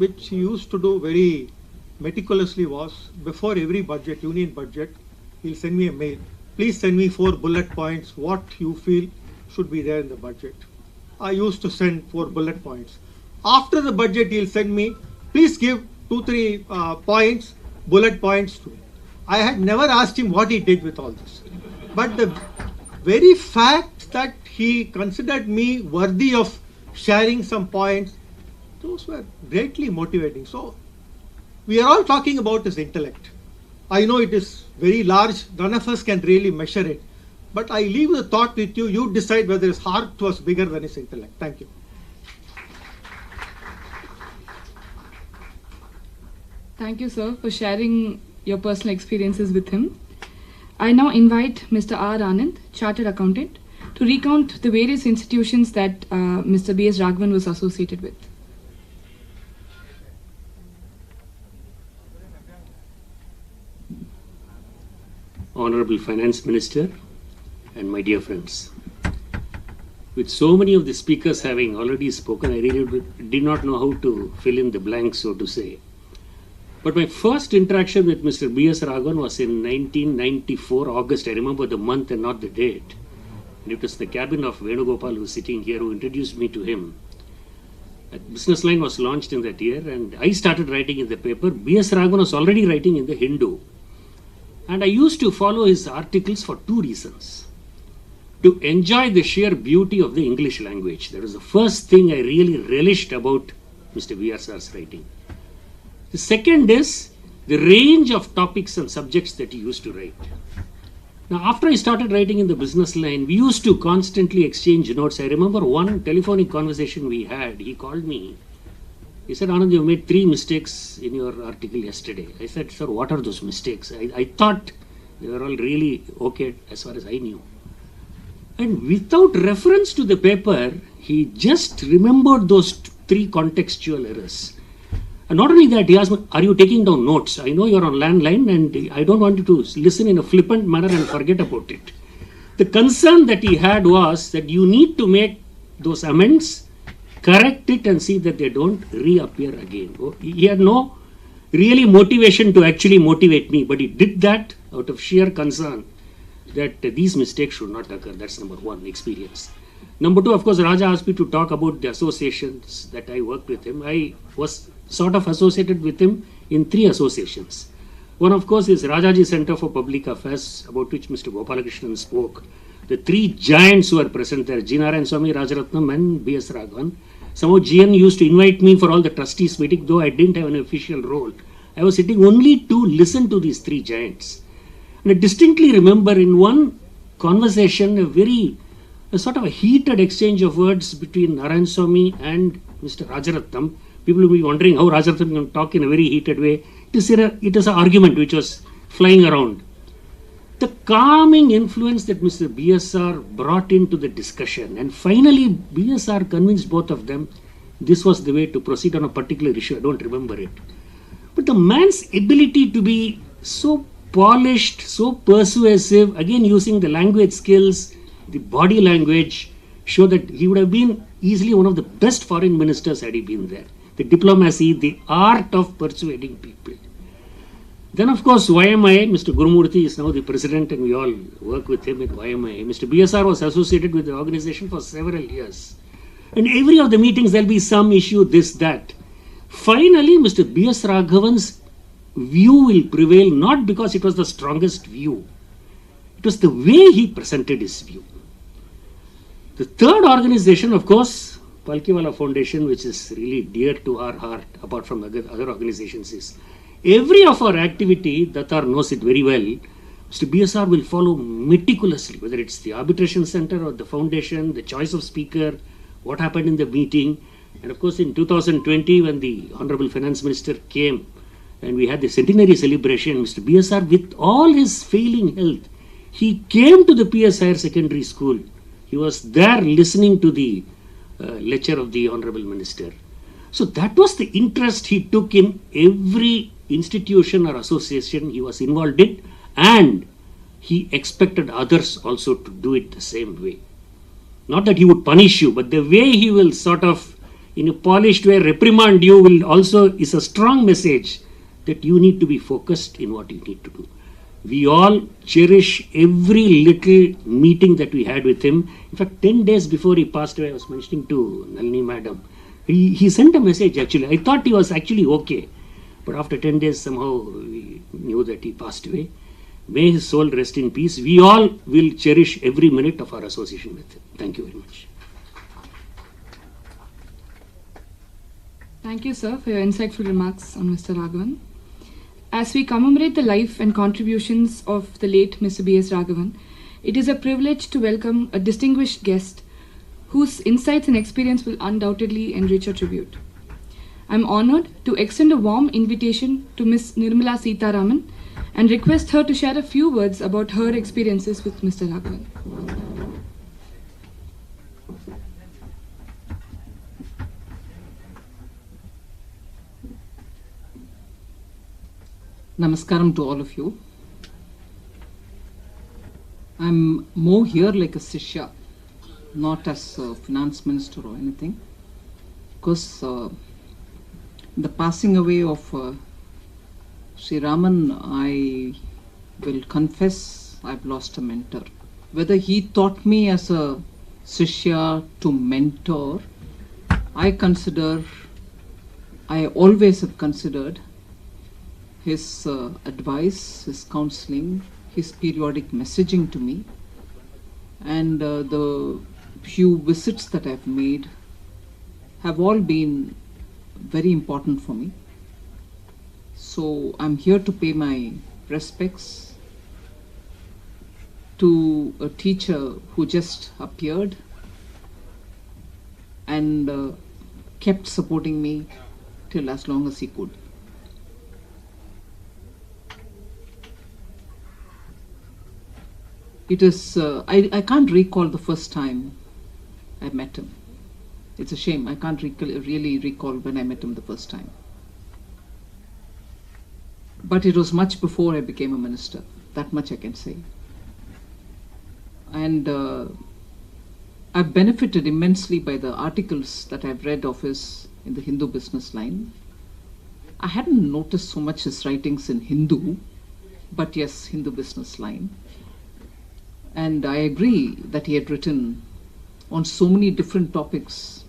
which he used to do very meticulously was, before every budget, union budget, he'll send me a mail. Please send me 4 bullet points, what you feel should be there in the budget. I used to send 4 bullet points. After the budget, he'll send me, please give 2-3 points, bullet points to me. I had never asked him what he did with all this. But the very fact that he considered me worthy of sharing some points, those were greatly motivating. So we are all talking about his intellect. I know it is very large, none of us can really measure it. But I leave the thought with you, you decide whether his heart was bigger than his intellect. Thank you. Thank you, sir, for sharing your personal experiences with him. I now invite Mr. R. Anand, Chartered Accountant, to recount the various institutions that Mr. B.S. Raghavan was associated with. Honorable Finance Minister and my dear friends, with so many of the speakers having already spoken, I really did not know how to fill in the blanks, so to say. But my first interaction with Mr. B.S. Raghavan was in 1994, August. I remember the month and not the date. And it was the cabin of Venugopal, who was sitting here, who introduced me to him. A business line was launched in that year, and I started writing in the paper. B.S. Raghavan was already writing in the Hindu. And I used to follow his articles for 2 reasons. To enjoy the sheer beauty of the English language. That was the first thing I really relished about Mr. B.S.'s writing. The second is the range of topics and subjects that he used to write. Now, after I started writing in the business line, we used to constantly exchange notes. I remember one telephonic conversation we had. He called me. He said, Anand, you made 3 mistakes in your article yesterday. I said, sir, what are those mistakes? I thought they were all really okay as far as I knew. And without reference to the paper, he just remembered those 3 contextual errors. And not only that, he asked me, are you taking down notes? I know you're on landline and I don't want you to listen in a flippant manner and forget about it. The concern that he had was that you need to make those amends, correct it and see that they don't reappear again. He had no really motivation to actually motivate me, but he did that out of sheer concern that these mistakes should not occur. That's number 1, experience. Number 2, of course, Raja asked me to talk about the associations that I worked with him. I was sort of associated with him in 3 associations. One, of course, is Rajaji Center for Public Affairs, about which Mr. Gopalakrishnan spoke. The 3 giants who were present there, G. Narayan Swamy, Rajaratnam and B.S. Raghavan. Somehow GN used to invite me for all the trustees meeting, though I didn't have an official role. I was sitting only to listen to these 3 giants. And I distinctly remember in one conversation, a sort of a heated exchange of words between Narayan Swamy and Mr. Rajaratnam. People will be wondering how Rajaratnam can talk in a very heated way. It is an argument which was flying around. The calming influence that Mr. BSR brought into the discussion, and finally BSR convinced both of them this was the way to proceed on a particular issue. I don't remember it. But the man's ability to be so polished, so persuasive, again using the language skills, the body language, show that he would have been easily one of the best foreign ministers had he been there. The diplomacy, the art of persuading people. Then, of course, YMIA, Mr. Gurumurthy is now the president and we all work with him at YMIA. Mr. BSR was associated with the organization for several years. And every of the meetings there will be some issue, this, that. Finally, Mr. B.S. Raghavan's view will prevail, not because it was the strongest view. It was the way he presented his view. The third organization, of course, Palkiwala Foundation, which is really dear to our heart, apart from other organizations, is every of our activity, Datar knows it very well, Mr. BSR will follow meticulously, whether it's the arbitration center or the foundation, the choice of speaker, what happened in the meeting. And of course, in 2020, when the Honorable Finance Minister came and we had the centenary celebration, Mr. BSR, with all his failing health, he came to the PS Higher Secondary School. He was there listening to the lecture of the Honorable Minister. So that was the interest he took in every institution or association he was involved in, and he expected others also to do it the same way. Not that he would punish you, but the way he will sort of in a polished way reprimand you will also is a strong message that you need to be focused in what you need to do. We all cherish every little meeting that we had with him. In fact, 10 days before he passed away, I was mentioning to Nalini madam, he sent a message actually. I thought he was actually okay. But after 10 days, somehow we knew that he passed away. May his soul rest in peace. We all will cherish every minute of our association with him. Thank you very much. Thank you, sir, for your insightful remarks on Mr. Raghavan. As we commemorate the life and contributions of the late Mr. B.S. Raghavan, it is a privilege to welcome a distinguished guest whose insights and experience will undoubtedly enrich our tribute. I am honored to extend a warm invitation to Ms. Nirmala Seetharaman and request her to share a few words about her experiences with Mr. Raghavan. Namaskaram to all of you. I'm more here like a Sishya, not as a finance minister or anything, because the passing away of Sri Raman, I will confess I've lost a mentor. Whether he taught me as a Sishya to mentor, I always have considered his advice, his counseling, his periodic messaging to me, and the few visits that I've made have all been very important for me. So I'm here to pay my respects to a teacher who just appeared and kept supporting me till as long as he could. It is, I can't recall the first time I met him. It's a shame, I can't really recall when I met him the first time. But it was much before I became a minister, that much I can say. And I've benefited immensely by the articles that I've read of his in the Hindu business line. I hadn't noticed so much his writings in Hindu, but yes, Hindu business line. And I agree that he had written on so many different topics,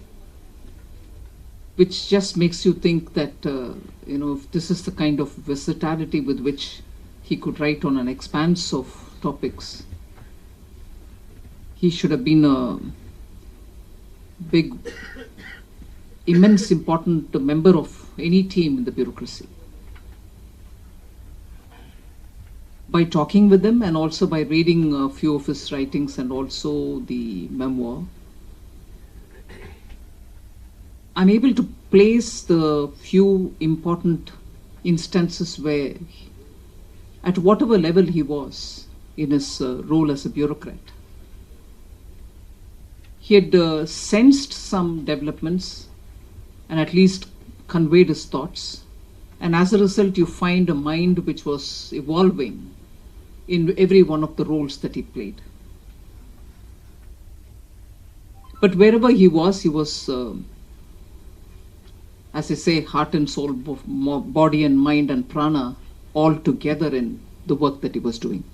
which just makes you think that, if this is the kind of versatility with which he could write on an expanse of topics, he should have been a big, immense, important member of any team in the bureaucracy. By talking with him and also by reading a few of his writings and also the memoir, I'm able to place the few important instances where, at whatever level he was in his role as a bureaucrat, he had sensed some developments and at least conveyed his thoughts. And as a result, you find a mind which was evolving in every one of the roles that he played. But wherever he was, as I say, heart and soul, body and mind and prana, all together in the work that he was doing.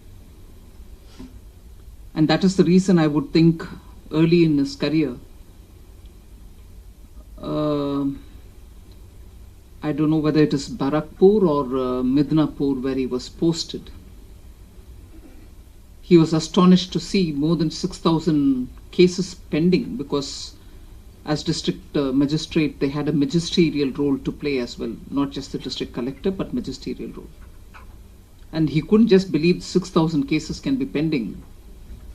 And that is the reason I would think early in his career, I don't know whether it is Barakpur or Midnapur where he was posted. He was astonished to see more than 6,000 cases pending, because as district magistrate, they had a magisterial role to play as well, not just the district collector, but magisterial role. And he couldn't just believe 6,000 cases can be pending.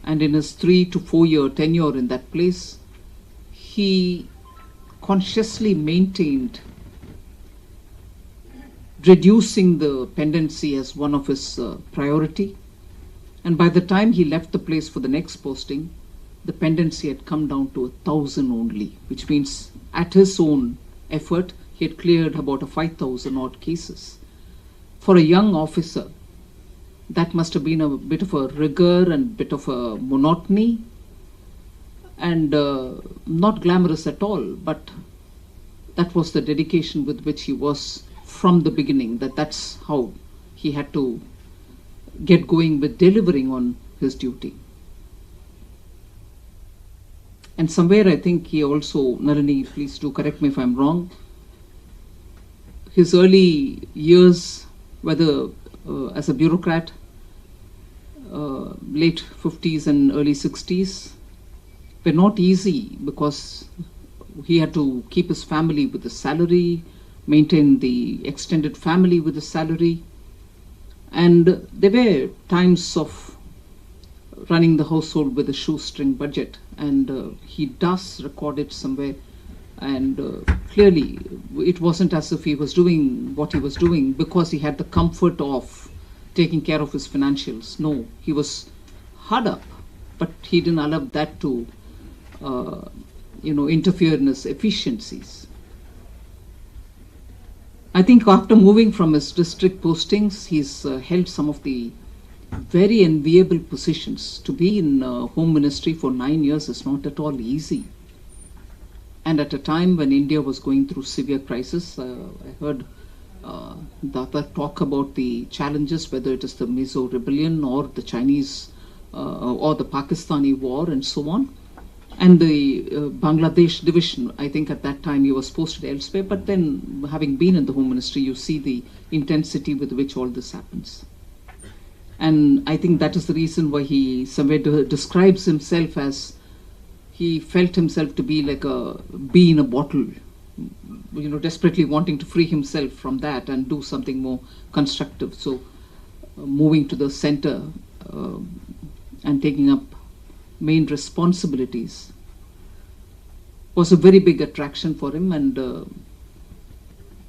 And in his 3 to 4 year tenure in that place, he consciously maintained reducing the pendency as one of his priority. And by the time he left the place for the next posting, the pendency had come down to 1,000 only, which means at his own effort, he had cleared about 5,000 odd cases. For a young officer, that must have been a bit of a rigor and bit of a monotony, and not glamorous at all, but that was the dedication with which he was from the beginning, that's how he had to get going with delivering on his duty. And somewhere I think he also, Nalini, please do correct me if I'm wrong, his early years, whether as a bureaucrat, late 50s and early 60s, were not easy because he had to keep his family with a salary, maintain the extended family with a salary, and there were times of running the household with a shoestring budget, and he does record it somewhere, and clearly it wasn't as if he was doing what he was doing because he had the comfort of taking care of his financials. No, he was hard up, but he didn't allow that to interfere in his efficiencies. I think after moving from his district postings, he's held some of the very enviable positions. To be in Home Ministry for 9 years is not at all easy. And at a time when India was going through severe crisis, I heard Data talk about the challenges, whether it is the Mizo rebellion or the Chinese or the Pakistani war and so on. And the Bangladesh division, I think at that time he was posted elsewhere, but then having been in the Home Ministry, you see the intensity with which all this happens. And I think that is the reason why he somewhere describes himself as he felt himself to be like a bee in a bottle, desperately wanting to free himself from that and do something more constructive. So moving to the center and taking up main responsibilities was a very big attraction for him. And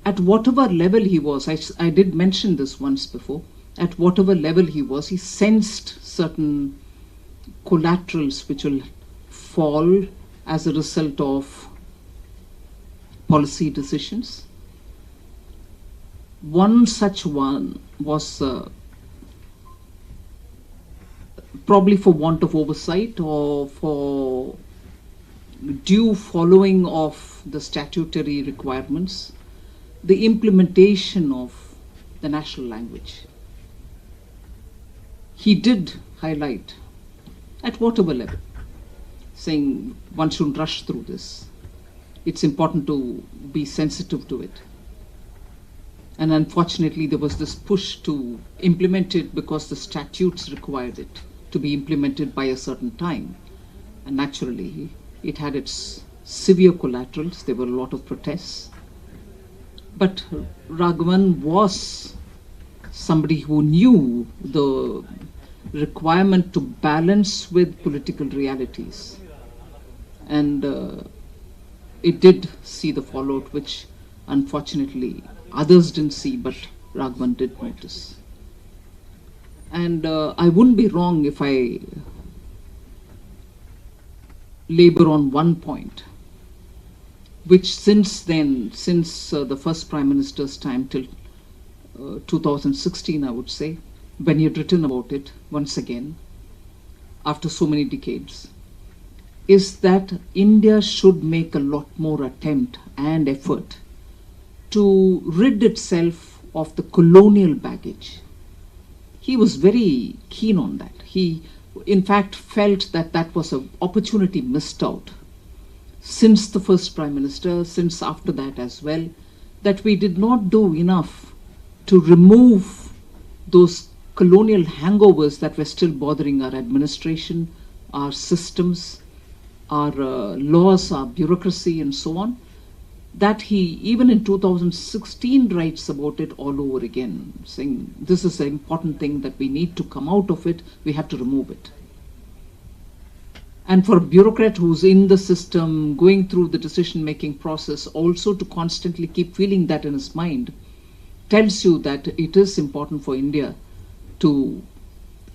at whatever level he was, I did mention this once before, at whatever level he was, he sensed certain collaterals which will fall as a result of policy decisions. One such one was probably for want of oversight or for due following of the statutory requirements, the implementation of the national language. He did highlight at whatever level, saying one shouldn't rush through this. It's important to be sensitive to it. And unfortunately, there was this push to implement it because the statutes required it to be implemented by a certain time. And naturally, it had its severe collaterals. There were a lot of protests. But Raghavan was somebody who knew the requirement to balance with political realities. And it did see the fallout, which unfortunately others didn't see, but Raghavan did notice. And I wouldn't be wrong if I labor on one point, which since then, since the first Prime Minister's time till 2016, I would say, when he had written about it once again, after so many decades, is that India should make a lot more attempt and effort to rid itself of the colonial baggage. He was very keen on that. He, in fact, felt that that was an opportunity missed out since the first Prime Minister, since after that as well, that we did not do enough to remove those colonial hangovers that were still bothering our administration, our systems, our laws, our bureaucracy, and so on. That he, even in 2016, writes about it all over again, saying this is an important thing that we need to come out of it, we have to remove it. And for a bureaucrat who's in the system, going through the decision-making process, also to constantly keep feeling that in his mind, tells you that it is important for India to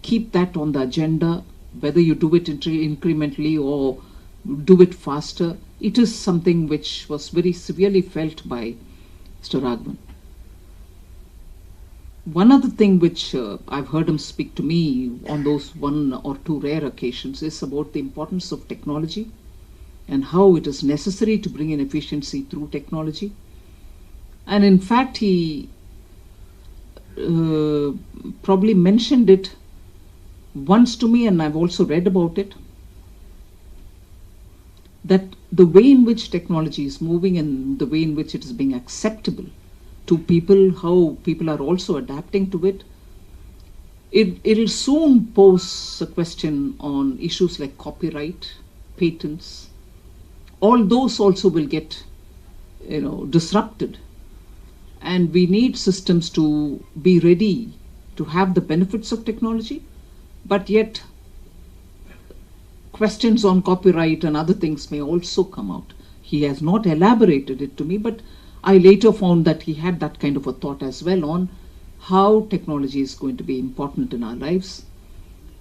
keep that on the agenda, whether you do it incrementally or do it faster. It is something which was very severely felt by Mr. Raghavan. One other thing which I've heard him speak to me on those one or two rare occasions is about the importance of technology and how it is necessary to bring in efficiency through technology. And in fact, he probably mentioned it once to me, and I've also read about it, that the way in which technology is moving and the way in which it is being acceptable to people, how people are also adapting to it, it'll soon pose a question on issues like copyright, patents. All those also will get, disrupted. And we need systems to be ready to have the benefits of technology, but yet questions on copyright and other things may also come out. He has not elaborated it to me, but I later found that he had that kind of a thought as well on how technology is going to be important in our lives.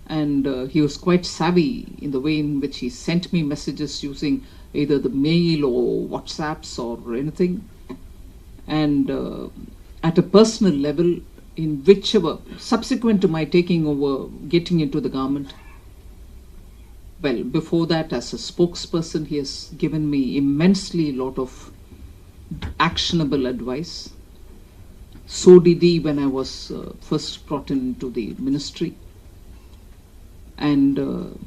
And he was quite savvy in the way in which he sent me messages using either the mail or WhatsApps or anything. And at a personal level, in whichever, subsequent to my taking over, getting into the government, well, before that, as a spokesperson, he has given me immensely lot of actionable advice. So did he when I was first brought into the ministry. And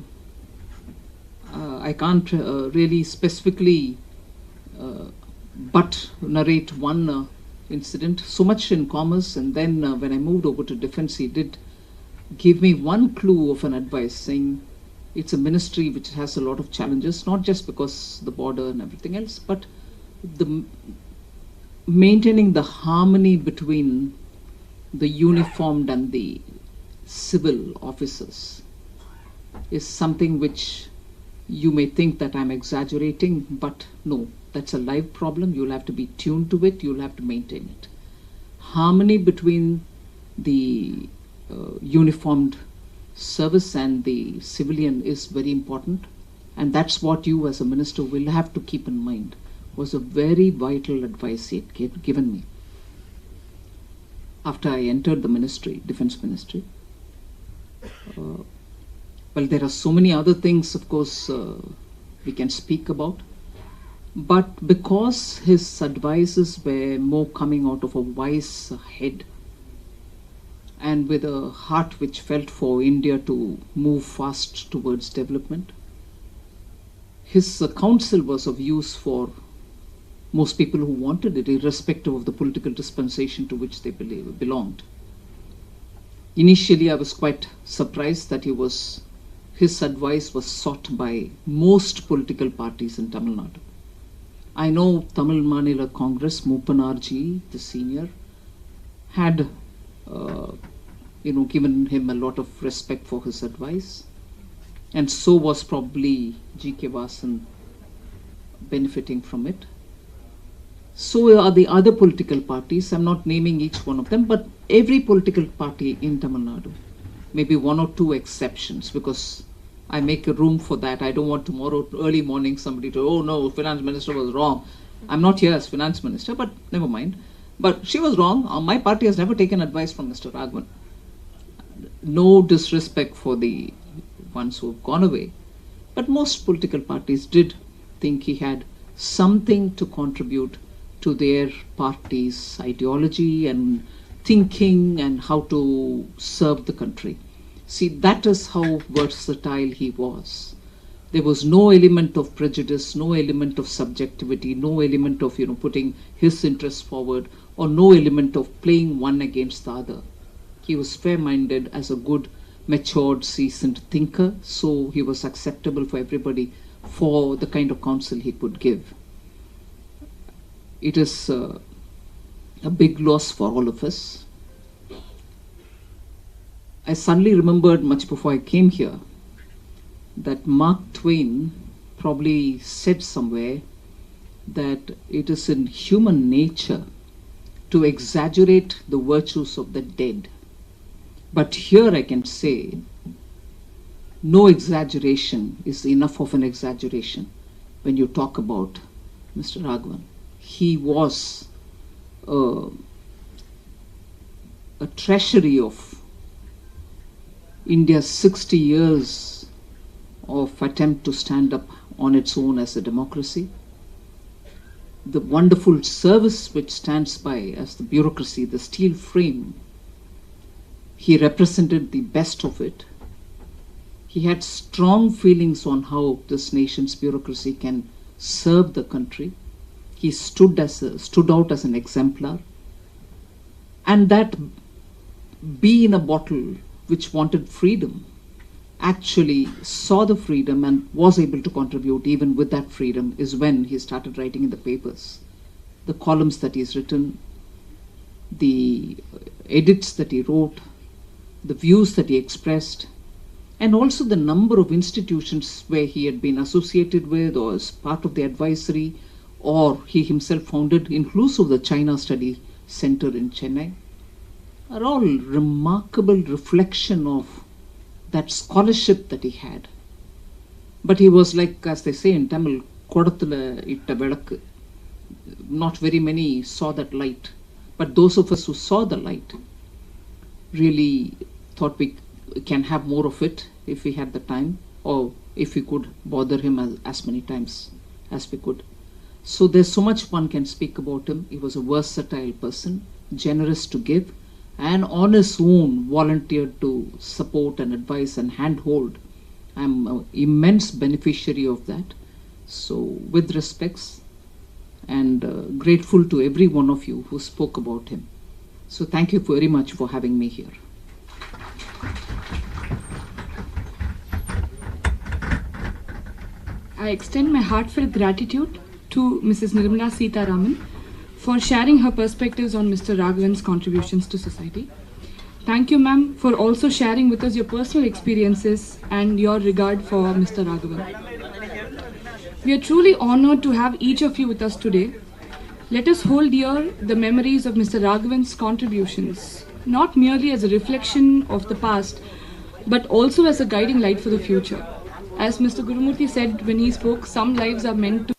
I can't really specifically but narrate one incident, so much in commerce, and then when I moved over to defense, he did give me one clue of an advice saying it's a ministry which has a lot of challenges, not just because the border and everything else, but the maintaining the harmony between the uniformed and the civil officers is something which you may think that I'm exaggerating, but no, that's a live problem. You'll have to be tuned to it, you'll have to maintain it. Harmony between the uniformed service and the civilian is very important, and that's what you as a minister will have to keep in mind. Was a very vital advice he had given me after I entered the ministry, defense ministry. Well, there are so many other things, of course, we can speak about, but because his advices were more coming out of a wise head and with a heart which felt for India to move fast towards development, his counsel was of use for most people who wanted it, irrespective of the political dispensation to which they belonged. Initially, I was quite surprised that his advice was sought by most political parties in Tamil Nadu. I know Tamil Manila Congress, Moopanarji, the senior, had given him a lot of respect for his advice, and so was probably G.K. Vasan benefiting from it. So are the other political parties. I'm not naming each one of them, but every political party in Tamil Nadu, maybe one or two exceptions, because I make a room for that. I don't want tomorrow early morning somebody to, oh no, finance minister was wrong. I'm not here as finance minister, but never mind. But she was wrong. My party has never taken advice from Mr. Raghavan. No disrespect for the ones who have gone away, but most political parties did think he had something to contribute to their party's ideology and thinking and how to serve the country. See, that is how versatile he was. There was no element of prejudice, no element of subjectivity, no element of putting his interests forward, or no element of playing one against the other. He was fair-minded as a good, matured, seasoned thinker, so he was acceptable for everybody for the kind of counsel he could give. It is a big loss for all of us. I suddenly remembered much before I came here that Mark Twain probably said somewhere that it is in human nature to exaggerate the virtues of the dead. But here I can say no exaggeration is enough of an exaggeration when you talk about Mr. Raghavan. He was a treasury of India's 60 years of attempt to stand up on its own as a democracy. The wonderful service which stands by as the bureaucracy, the steel frame, he represented the best of it. He had strong feelings on how this nation's bureaucracy can serve the country. He stood out as an exemplar. And that bee in a bottle which wanted freedom actually saw the freedom and was able to contribute even with that freedom is when he started writing in the papers. The columns that he's written, the edits that he wrote, the views that he expressed, and also the number of institutions where he had been associated with or as part of the advisory, or he himself founded, inclusive the China Study Center in Chennai, are all remarkable reflection of that scholarship that he had. But he was like, as they say in Tamil, kodathula itta velakku. Not very many saw that light, but those of us who saw the light really thought we can have more of it if we had the time, or if we could bother him as many times as we could. So there's so much one can speak about him. He was a versatile person, generous to give, and on his own volunteered to support and advise and handhold. I'm an immense beneficiary of that. So with respects, and grateful to every one of you who spoke about him. So thank you very much for having me here. I extend my heartfelt gratitude to Mrs. Nirmala Sitharaman for sharing her perspectives on Mr. Raghavan's contributions to society. Thank you, ma'am, for also sharing with us your personal experiences and your regard for Mr. Raghavan. We are truly honored to have each of you with us today. Let us hold dear the memories of Mr. Raghavan's contributions, not merely as a reflection of the past, but also as a guiding light for the future. As Mr. Gurumurthy said when he spoke, some lives are meant to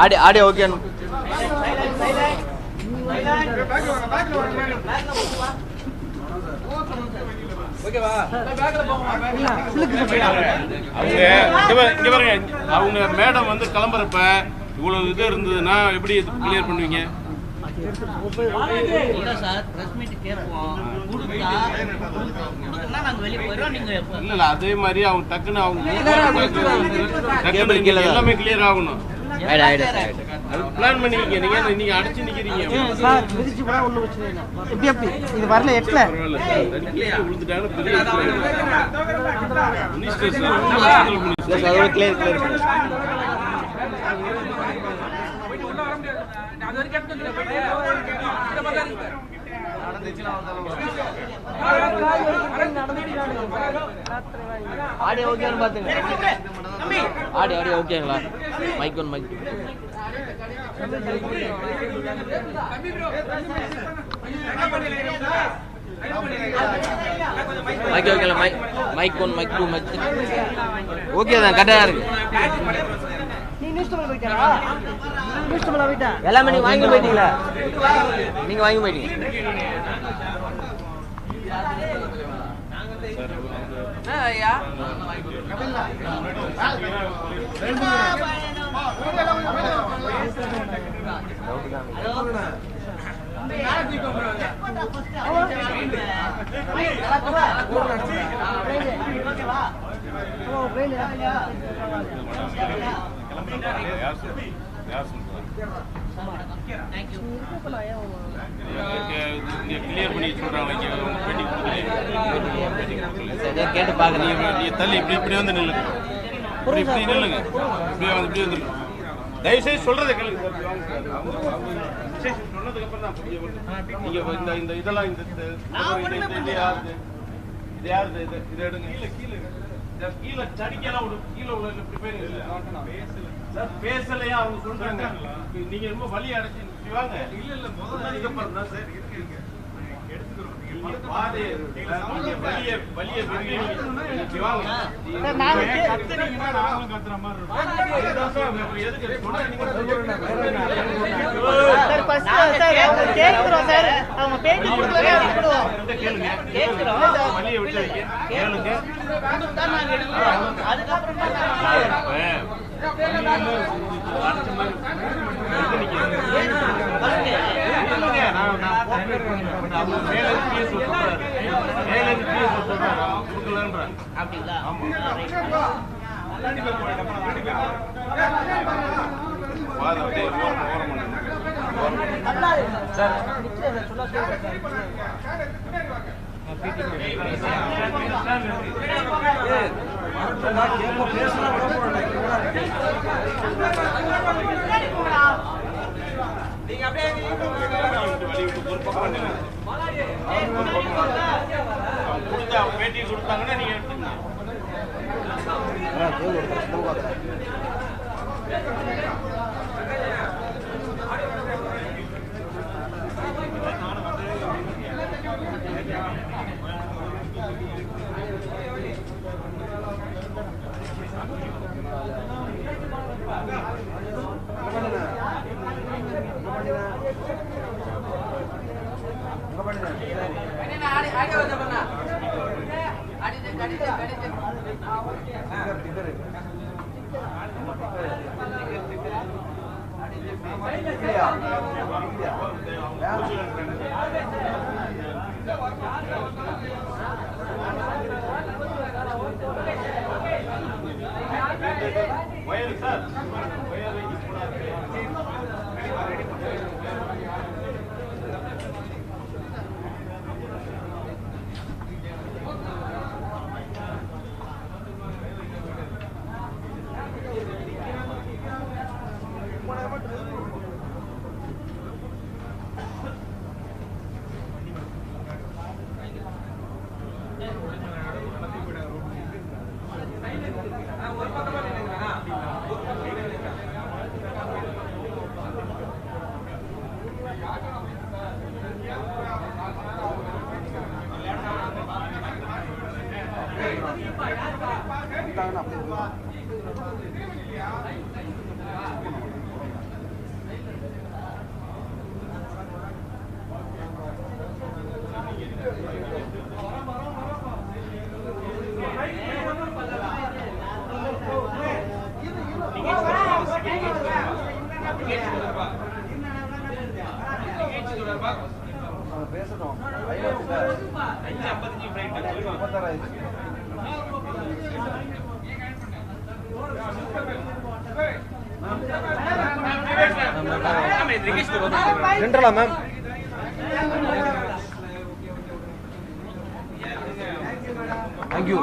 Aadi okay அவங்க madam வந்து கிளம்புறப்ப இவ்வளவு இது இருந்ததுன்னா எப்படி clear பண்ணுவீங்க? இல்ல அதே மாதிரி அவங்க டக்குன்னு அவங்க எல்லாமே கிளியர் ஆகணும். பிளான் பண்ணிக்கீங்க. நீங்க அடைச்சு நிக்கிறீங்க சார். மிதிச்சு போனா ஒண்ணும் பிரச்சனை இல்ல. எப்படி இது வரல எட்ல விழுந்துட்டாங்க. பெரிய மினிஸ்டர் சார் கிளியர் ஆடியோ ஓகேன்னு பாத்துங்க. ஆடியோ ஓகேங்களா? மைக் ஒன் மைக் ஓகேங்களா? Mic one mic two mic okay தான். கரெக்டாக இருக்கு. எல்லாமே நீங்க வாங்கி போயிட்டீங்களா? நீங்க வாங்கி போயிட்டீங்க. கிளியர் பண்ணி சொல்றாங்க. கேட்டு பாக்குறேன். தள்ளி இப்படி வந்து நில்லுங்க. இப்படி நில்லுங்க. இப்படியே வந்து இப்படி வந்துருங்க. தயவுசெய்து சொல்றதை கேளுங்க. சொன்னதுக்கு அப்புறம் தான் நீங்க இந்த இதெல்லாம் இது யாருது? இது யாருது? இது எடுங்க. கீழே சடிக்கலாம் கீழே உள்ள இப்படி பேரு பேசலையா அவங்க சொல்றாங்க. நீங்க ரொம்ப வலி அடைச்சு வாங்க. இல்ல முதல்ல பாருங்க சார் இருக்கு எடுத்துக்கிறோம். பாதே வலிய வாங்க. நாங்க கத்துறீங்கன்னா நாங்களும் கத்துற மாதிரி இருக்கும். எதுக்கு சொன்னீங்க? சார் ஃபர்ஸ்ட் சார் அவங்க கேக்குறோம் சார். அவங்க பேட்டி கொடுக்கலவே விட்டுடுவோம். கேக்குறோம். வலிய விட்டுறீங்க. கேளுங்க. தான் நாங்க எடுக்கிறோம். அதுக்கு அப்புறம் பேட்டி கொடுத்தாங்கன்னா நீங்க எடுத்துங்க. பேசணும். 5:55 ஃப்ளைட் 36 சென்ட்ரலா மேம்? Thank you.